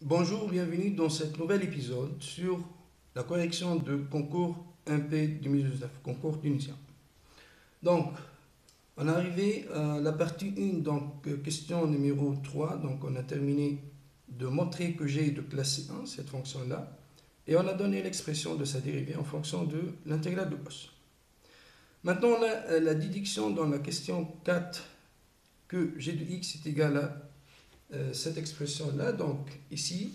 Bonjour, bienvenue dans cet nouvel épisode sur la correction de concours MP 2019, concours tunisien. Donc, on est arrivé à la partie 1, donc question numéro 3. Donc, on a terminé de montrer que j'ai de classer 1, cette fonction-là, et on a donné l'expression de sa dérivée en fonction de l'intégrale de cos. Maintenant, on a la déduction dans la question 4 que g de x est égal à cette expression-là. Donc, ici,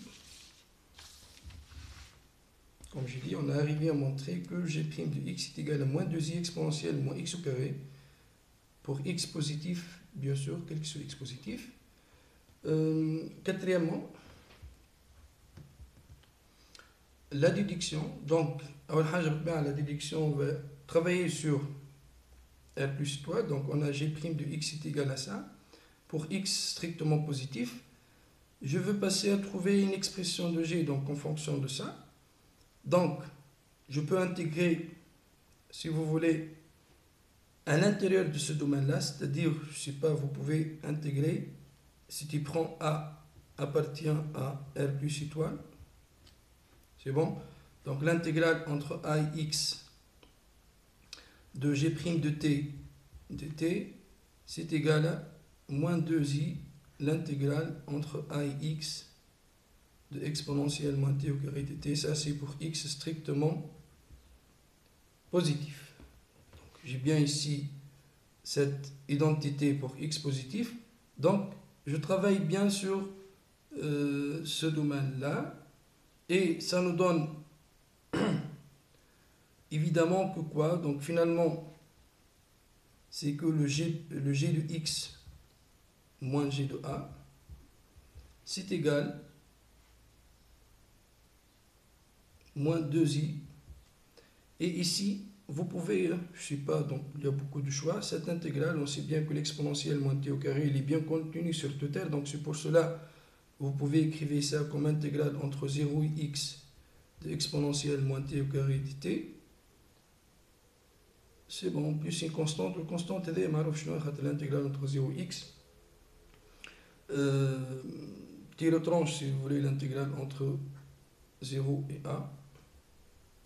comme j'ai dit, on est arrivé à montrer que g' de x est égal à moins 2i exponentielle moins x au carré pour x positif, bien sûr, quel que soit x positif. Quatrièmement, la déduction. Donc, la déduction, on va travailler sur r plus 3. Donc, on a g' de x est égal à ça. Pour x strictement positif, je veux passer à trouver une expression de g donc en fonction de ça. Donc, je peux intégrer, si vous voulez, à l'intérieur de ce domaine-là, c'est-à-dire, je ne sais pas, vous pouvez intégrer, si tu prends A appartient à R plus étoile, c'est bon? Donc, l'intégrale entre A et X de G' de T dt, c'est égal à moins 2i, l'intégrale entre A et X de exponentielle moins t au carré dt, ça c'est pour x strictement positif. J'ai bien ici cette identité pour x positif, donc je travaille bien sur ce domaine-là, et ça nous donne évidemment que quoi? Donc finalement, c'est que le g de x moins g de a, c'est égal moins 2i. Et ici, vous pouvez, je ne sais pas, donc il y a beaucoup de choix. Cette intégrale, on sait bien que l'exponentielle moins t au carré, il est bien contenu sur tout R. Donc c'est pour cela, vous pouvez écrire ça comme intégrale entre 0 et x de exponentielle moins t au carré dt. C'est bon, plus une constante. La constante, elle est l'intégrale entre 0 et x. Tire tranche, si vous voulez, l'intégrale entre 0 et a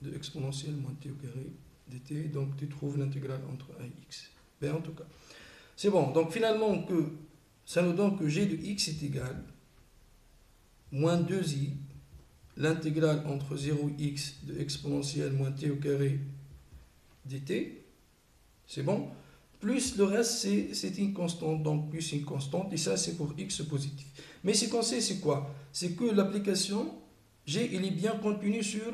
de exponentielle moins t au carré dt. Donc tu trouves l'intégrale entre a et x. Ben, en tout cas, c'est bon. Donc finalement, ça nous donne que g de x est égal moins 2i, l'intégrale entre 0 et x de exponentielle moins t au carré dt. C'est bon. Plus le reste, c'est une constante, donc plus une constante, et ça c'est pour x positif. Mais ce qu'on sait, c'est quoi? C'est que l'application G, il est bien contenu sur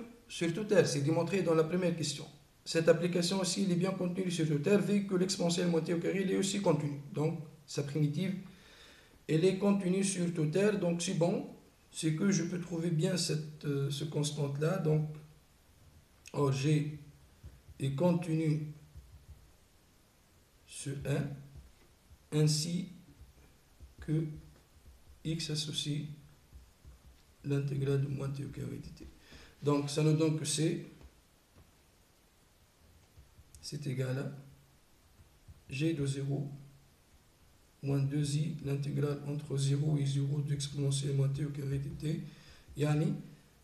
tout R, c'est démontré dans la première question. Cette application aussi, il est bien contenue sur tout R, vu que l'exponentielle moitié au carré, il est aussi contenu. Donc, sa primitive, elle est contenue sur tout R, donc c'est bon. C'est que je peux trouver bien ce constante-là. Donc, G est contenu sur 1, ainsi que x associe l'intégrale de moins t au carré dt. Donc, ça nous donne que c'est égal à g de 0 moins 2i, l'intégrale entre 0 et 0 d'exponentielle moins t au carré dt. Yani,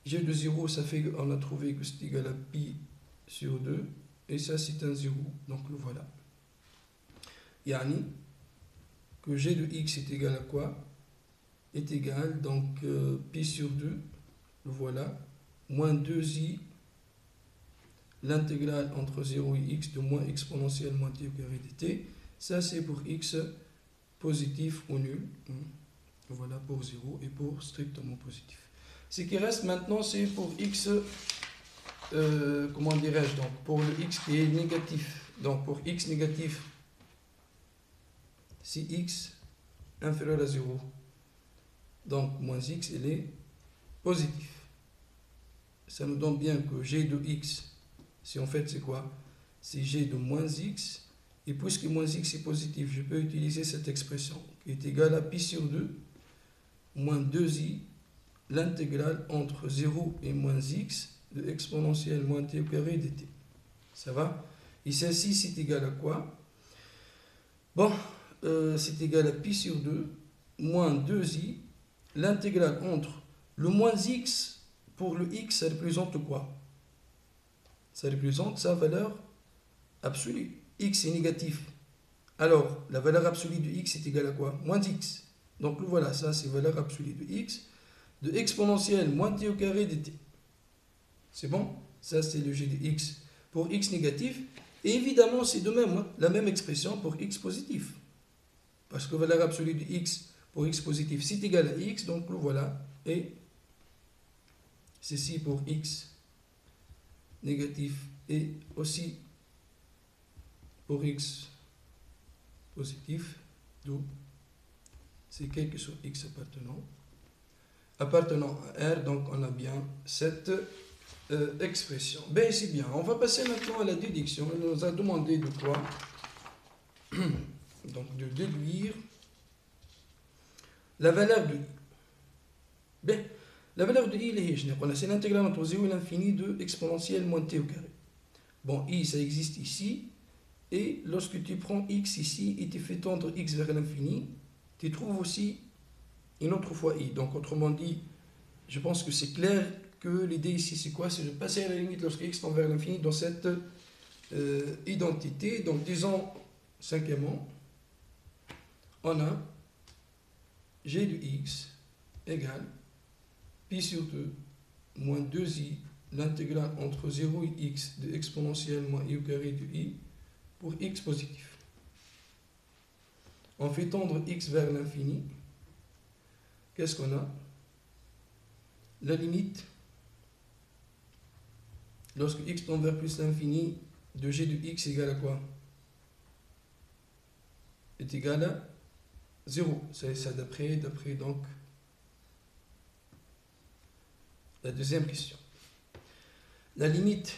g de 0, ça fait, on a trouvé que c'est égal à pi sur 2, et ça c'est un 0, donc le voilà. Yani, que g de x est égal à quoi? Est égal, donc pi sur 2, le voilà, moins 2i, l'intégrale entre 0 et x de moins exponentielle moins t au carré dt. Ça c'est pour x positif ou nul. Voilà pour 0 et pour strictement positif. Ce qui reste maintenant, c'est pour x, comment dirais-je, donc pour le x qui est négatif. Donc pour x négatif, si x inférieur à 0, donc moins x, il est positif. Ça nous donne bien que g de x, si en fait c'est quoi? C'est g de moins x, et puisque moins x est positif, je peux utiliser cette expression qui est égale à pi sur 2 moins 2i, l'intégrale entre 0 et moins x de exponentielle moins t au carré dt. Ça va? Et celle-ci, c'est égal à quoi? Bon, c'est égal à pi sur 2 moins 2i, l'intégrale entre Le moins x, pour le x, ça représente quoi? Ça représente sa valeur absolue. X est négatif. Alors, la valeur absolue de x est égale à quoi? Moins x. Donc, le voilà, ça c'est valeur absolue de x, de exponentielle moins t au carré dt. C'est bon? Ça c'est le g de x pour x négatif. Et évidemment, c'est de même, hein, la même expression pour x positif. Parce que valeur absolue de x pour x positif, c'est égal à x, donc le voilà. Et ceci pour x négatif et aussi pour x positif, d'où c'est quelque chose x appartenant à R, donc on a bien cette expression. Ben c'est bien, on va passer maintenant à la déduction. Il nous a demandé de quoi? Donc de déduire la valeur de i. Ben, la valeur de i, c'est l'intégrale entre 0 et l'infini de exponentielle moins t au carré. Bon, i, ça existe ici. Et lorsque tu prends x ici et tu fais tendre x vers l'infini, tu trouves aussi une autre fois i. Donc, autrement dit, je pense que c'est clair que l'idée ici, c'est quoi? C'est de passer à la limite lorsque x tend vers l'infini dans cette identité. Donc, disons, cinquièmement, on a g de x égale pi sur 2 moins 2i, l'intégrale entre 0 et x de exponentielle moins i au carré de i pour x positif. On fait tendre x vers l'infini. Qu'est-ce qu'on a? La limite, lorsque x tend vers plus l'infini, de g de x égale à quoi? Est égal à 0. C'est ça d'après donc la deuxième question. La limite,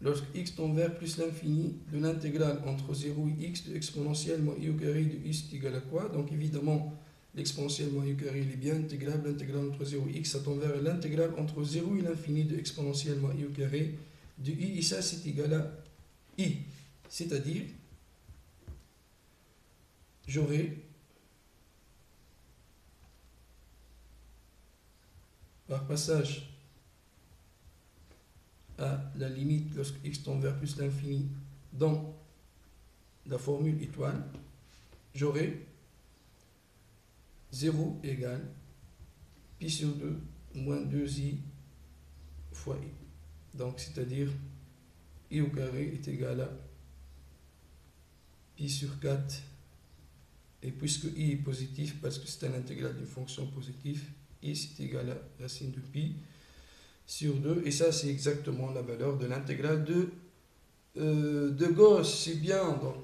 lorsque x tend vers plus l'infini, de l'intégrale entre 0 et x de exponentielle moins i au carré de i est égal à quoi? Donc évidemment, l'exponentielle moins i au carré il est bien intégrable. L'intégrale entre 0 et x, ça tend vers l'intégrale entre 0 et l'infini de exponentielle moins i au carré de i. Et ça, c'est égal à i. C'est-à-dire, j'aurai par passage à la limite lorsque x tend vers plus l'infini dans la formule étoile, j'aurai 0 égale pi sur 2 moins 2i fois i. Donc, c'est-à-dire i au carré est égal à pi sur 4. Et puisque i est positif, parce que c'est un intégral d'une fonction positive, i c'est égal à racine de pi sur 2. Et ça, c'est exactement la valeur de l'intégrale de Gauss. C'est bien. Donc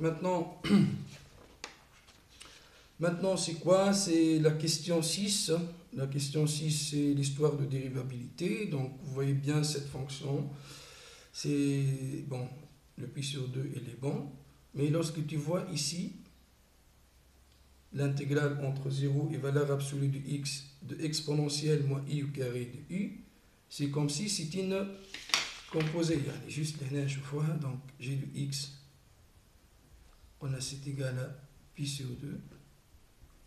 maintenant, c'est quoi? C'est la question 6. La question 6, c'est l'histoire de dérivabilité. Donc, vous voyez bien cette fonction. C'est bon, le pi sur 2, il est bon. Mais lorsque tu vois ici, l'intégrale entre 0 et valeur absolue de x de exponentielle moins i au carré de u, c'est comme si c'était une composée. Il y a juste les fois, donc g de x, on a cet égal à pi sur 2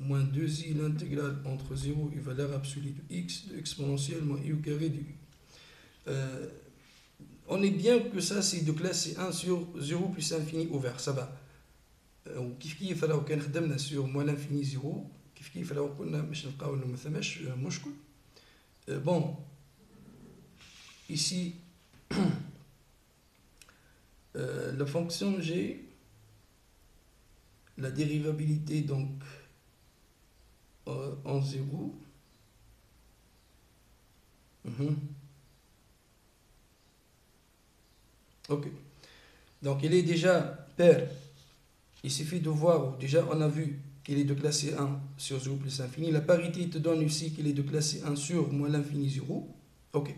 moins 2i l'intégrale entre 0 et valeur absolue de x de exponentielle moins i au carré de u. On est bien que ça c'est de classe C1 sur 0 plus infini ouvert, ça va. وكيف كيف لو كان خدمنا sur moins l'infini 0 كيف كيف لو كنا باش نلقاو انه ما ثماش مشكل. Bon, ici la fonction g, la dérivabilité donc en 0. Ok, donc il est déjà pair. Il suffit de voir, déjà on a vu qu'il est de classe 1 sur 0 plus infini. La parité te donne ici qu'il est de classe 1 sur moins l'infini 0. Ok.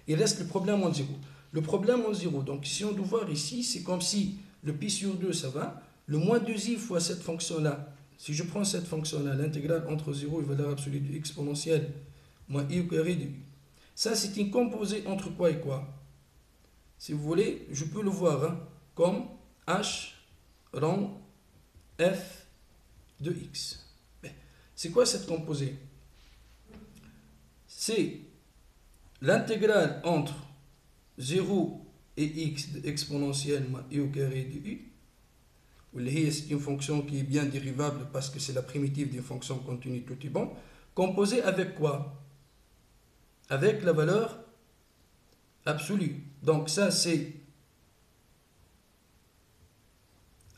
Il reste le problème en 0. Le problème en 0, donc si on doit voir ici, c'est comme si le pi sur 2, ça va. Le moins 2i fois cette fonction-là. Si je prends cette fonction-là, l'intégrale entre 0 et valeur absolue de exponentielle moins i au carré de u. Ça, c'est une composée entre quoi et quoi? Si vous voulez, je peux le voir hein, comme h rang f de x. C'est quoi cette composée? C'est l'intégrale entre 0 et x de exponentielle moins i au carré de u, c'est une fonction qui est bien dérivable parce que c'est la primitive d'une fonction continue, tout est bon, composée avec quoi? Avec la valeur absolue. Donc ça c'est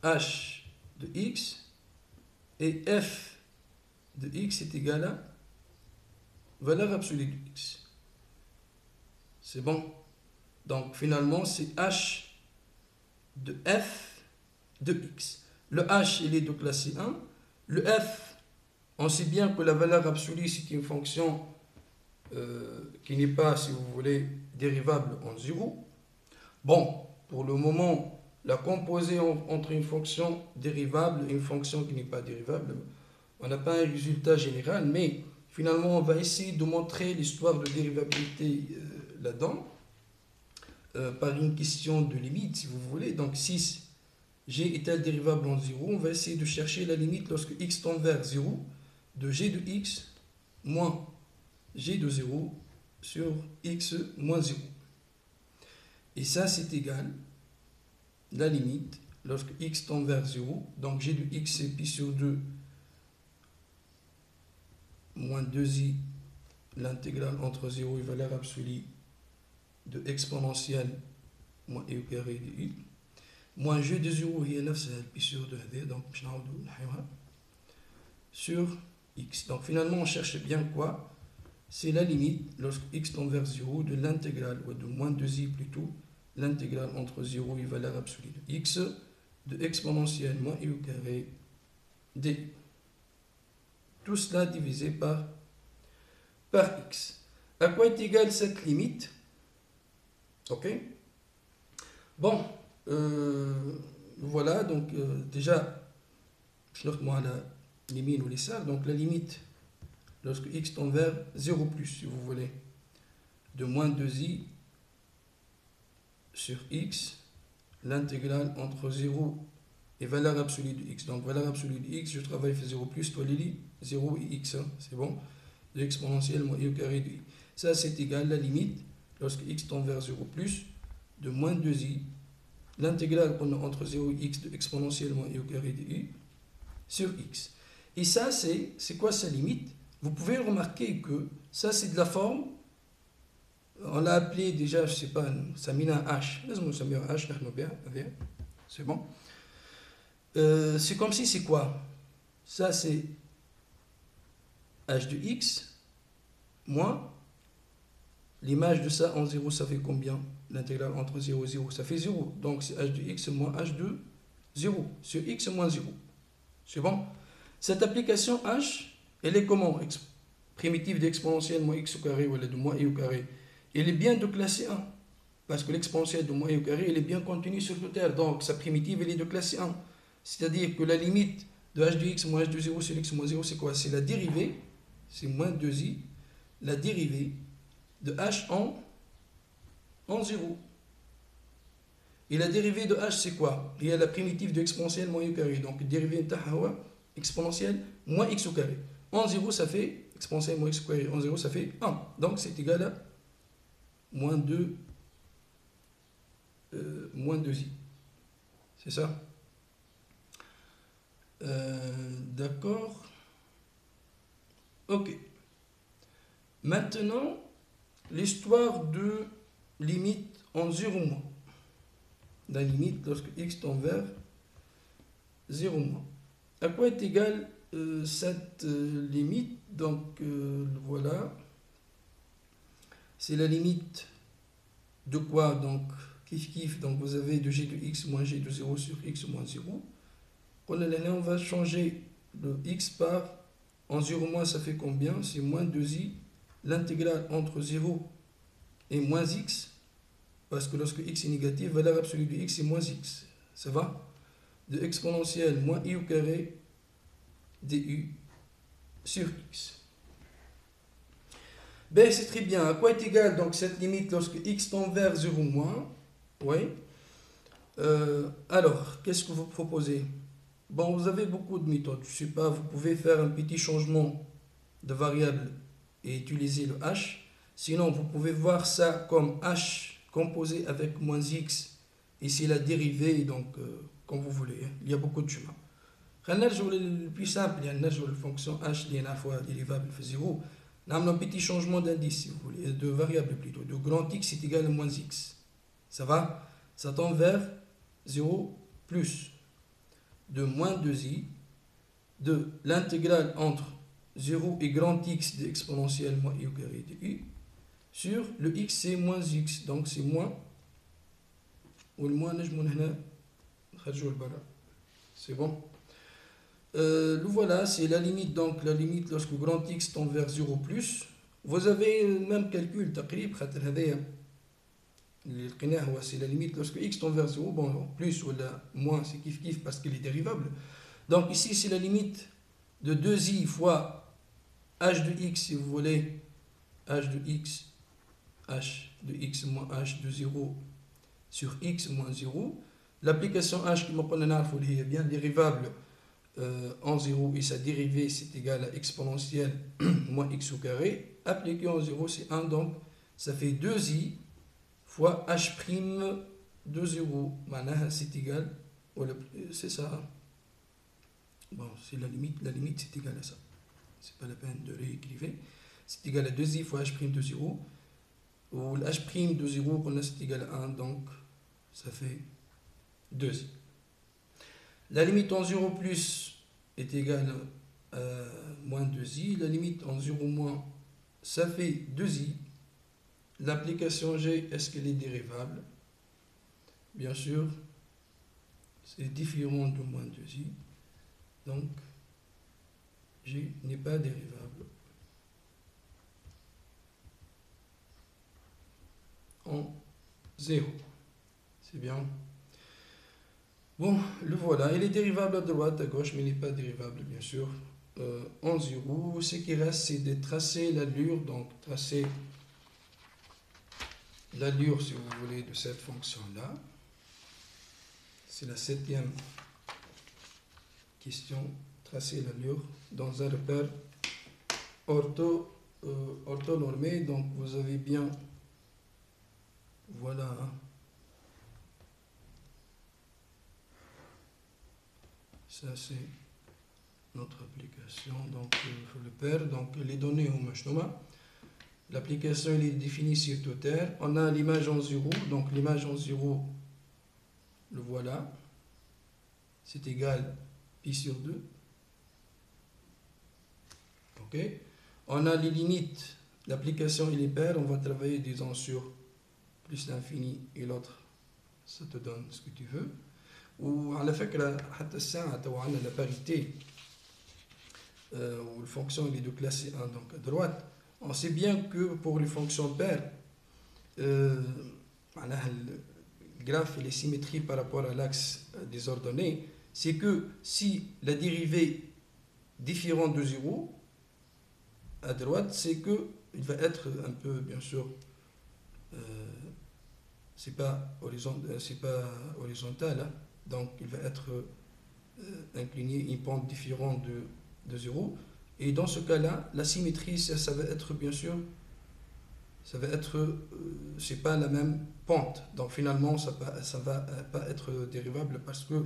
h de x et f de x est égal à valeur absolue de x. C'est bon. Donc finalement c'est h de f de x. Le h il est de classe 1. Le f, on sait bien que la valeur absolue c'est une fonction qui n'est pas, si vous voulez, dérivable en 0. Bon, pour le moment, la composée entre une fonction dérivable et une fonction qui n'est pas dérivable, on n'a pas un résultat général, mais finalement, on va essayer de montrer l'histoire de dérivabilité là-dedans par une question de limite, si vous voulez. Donc, si g est-elle dérivable en 0, on va essayer de chercher la limite lorsque x tend vers 0 de g de x moins g de 0 sur x moins 0. Et ça, c'est égal la limite lorsque x tend vers 0. Donc g de x, c'est pi sur 2 moins 2i, l'intégrale entre 0 et valeur absolue de exponentielle moins i au carré de u. Moins g de 0 هي نفسها pi sur 2 هذه, donc باش نعاودو نحيوها sur x. Donc finalement, on cherche bien quoi? C'est la limite, lorsque x tend vers 0, de l'intégrale, ou de moins 2i plutôt, l'intégrale entre 0 et valeur absolue de x, de exponentielle moins i au carré d. Tout cela divisé par x. À quoi est égale cette limite? Ok. Bon, voilà, donc déjà, je note moi la limite ou les salles, donc la limite lorsque x tend vers 0 plus, si vous voulez, de moins 2i sur x, l'intégrale entre 0 et valeur absolue de x. Donc valeur absolue de x, je travaille fait 0 plus, toi Lily, 0 et x, hein, c'est bon, de exponentielle moins i au carré de i. Ça c'est égal la limite, lorsque x tend vers 0 plus, de moins 2i, l'intégrale entre 0 et x de exponentielle moins i au carré de i, sur x. Et ça c'est quoi sa limite? Vous pouvez remarquer que ça c'est de la forme, on l'a appelé déjà, je ne sais pas, ça mène un h, c'est bon. C'est comme si c'est quoi? Ça c'est h de x moins l'image de ça en 0, ça fait combien? L'intégrale entre 0 et 0, ça fait 0. Donc c'est h de x moins h de 0 sur x moins 0. C'est bon? Cette application h, elle est comment? Primitive d'exponentielle moins x au carré ou de moins i au carré. Elle est bien de classe 1. Parce que l'exponentielle de moins i au carré, elle est bien contenue sur le terre. Donc sa primitive, elle est de classe 1. C'est-à-dire que la limite de h de x moins h de 0 sur x moins 0, c'est quoi? C'est la dérivée, c'est moins 2i, la dérivée de h en 0. Et la dérivée de h, c'est quoi? Il y a la primitive de exponentielle moins i au carré. Donc dérivée exponentielle moins x au carré. En 0, ça fait exponentielle moins x au carré. En 0, ça fait 1. Donc c'est égal à moins 2i. C'est ça? D'accord. Ok. Maintenant, l'histoire de limite en 0 moins. La limite lorsque x tend vers 0 moins. À quoi est égale cette limite? Donc voilà. C'est la limite de quoi? Donc kiff. Donc vous avez de g de x moins g de 0 sur x moins 0. On va changer le x par en 0 moins, ça fait combien? C'est moins 2i, l'intégrale entre 0 et moins x, parce que lorsque x est négatif, valeur absolue de x est moins x. Ça va? De exponentielle moins i au carré du sur x. Ben, c'est très bien. À quoi est égal donc cette limite lorsque x tend vers 0 moins? Oui. Alors, qu'est-ce que vous proposez? Bon, vous avez beaucoup de méthodes. Je sais pas, vous pouvez faire un petit changement de variable et utiliser le h. Sinon, vous pouvez voir ça comme h composé avec moins x. Ici, la dérivée, donc, comme vous voulez. Il y a beaucoup de chemins. Le plus simple, il y a une fonction h qui est à la fois dérivable fait 0. Nous avons un petit changement d'indice, si vous voulez, de variable plutôt. De grand x est égal à moins x. Ça va? Ça tend vers 0 plus de moins 2i de l'intégrale entre 0 et grand x de exponentielle moins i au carré de u sur le x c'est moins x. Donc c'est moins. Ou le moins, c'est bon. Le voilà, c'est la limite. Donc la limite lorsque grand x tend vers 0 plus. Vous avez le même calcul, c'est la limite lorsque x tend vers 0, bon, plus ou moins, c'est kiff parce qu'il est dérivable. Donc ici, c'est la limite de 2i fois h de x, si vous voulez, h de x moins h de 0 sur x moins 0. L'application h qui est bien dérivable en 0 et sa dérivée c'est égal à exponentielle moins x au carré. Appliqué en 0 c'est 1, donc ça fait 2i fois h' de 0. C'est égal, c'est ça. Bon, c'est la limite c'est égal à ça. C'est pas la peine de réécrire. C'est égal à 2i fois h' de 0. Ou l'h' de 0, c'est égal à 1, donc ça fait 2i. La limite en 0 plus est égale à moins 2i. La limite en 0 moins, ça fait 2i. L'application g, est-ce qu'elle est dérivable? Bien sûr, c'est différent de moins 2i. Donc, g n'est pas dérivable en 0. C'est bien. Bon, le voilà. Il est dérivable à droite, à gauche, mais il n'est pas dérivable, bien sûr, en 0. Ce qui reste, c'est de tracer l'allure. Donc, tracer l'allure, si vous voulez, de cette fonction-là. C'est la 7e question. Tracer l'allure dans un repère orthonormé. Donc, vous avez bien... Voilà. Ça, c'est notre application. Donc, le repère. Donc, les données au Machnoma. L'application est définie sur Toter. On a l'image en 0. Donc, l'image en 0, le voilà. C'est égal pi sur 2. OK. On a les limites. L'application et les paires. On va travailler, disons, sur plus l'infini et l'autre. Ça te donne ce que tu veux. Ou à la fin, la parité où la fonction est de classe 1, donc à droite. On sait bien que pour les fonctions paires, le graphe et les symétries par rapport à l'axe des ordonnées, c'est que si la dérivée différente de 0 à droite, c'est que il va être un peu, bien sûr, c'est pas horizontal, hein, donc il va être incliné une pente différente de 0. Et dans ce cas-là, la symétrie, ça va être, bien sûr, ça va être, c'est pas la même pente. Donc finalement, ça va pas être dérivable parce que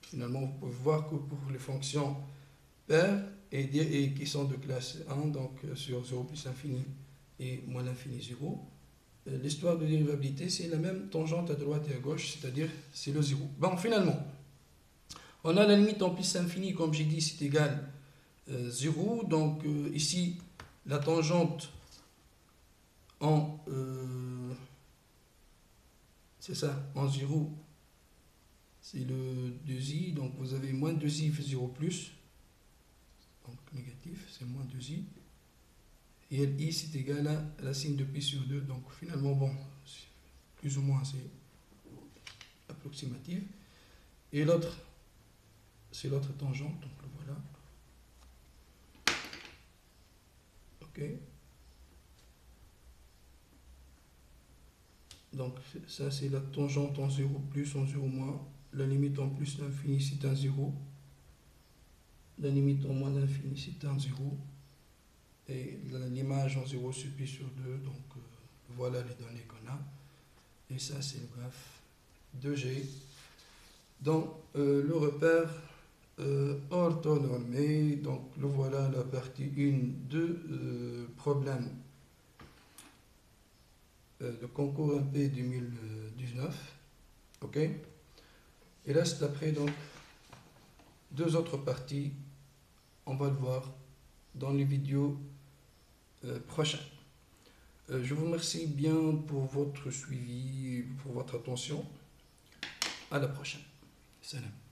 finalement, vous pouvez voir que pour les fonctions paires et qui sont de classe 1, donc sur 0 plus infini et moins l'infini 0, l'histoire de dérivabilité, c'est la même tangente à droite et à gauche, c'est-à-dire c'est le 0. Bon, finalement, on a la limite en plus infini, comme j'ai dit, c'est égal 0. Donc ici, la tangente en c'est ça, en 0, c'est le 2i. Donc vous avez moins 2i fait 0 plus. Donc négatif, c'est moins 2i. Et li, c'est égal à la signe de pi sur 2. Donc finalement, bon, plus ou moins, c'est approximatif. Et l'autre, c'est l'autre tangente. Donc le voilà. OK. Donc ça, c'est la tangente en 0 plus, en 0 moins. La limite en plus l'infini, c'est un 0. La limite en moins l'infini, c'est un 0. et l'image en 0 sur pi sur 2. Donc voilà les données qu'on a. Et ça, c'est le graphe de G. Dans le repère orthonormé, donc le voilà la partie 1 de problème de concours MP 2019. Ok. Il reste après donc deux autres parties. On va le voir dans les vidéos prochaines. Je vous remercie bien pour votre suivi, pour votre attention. À la prochaine. Salam.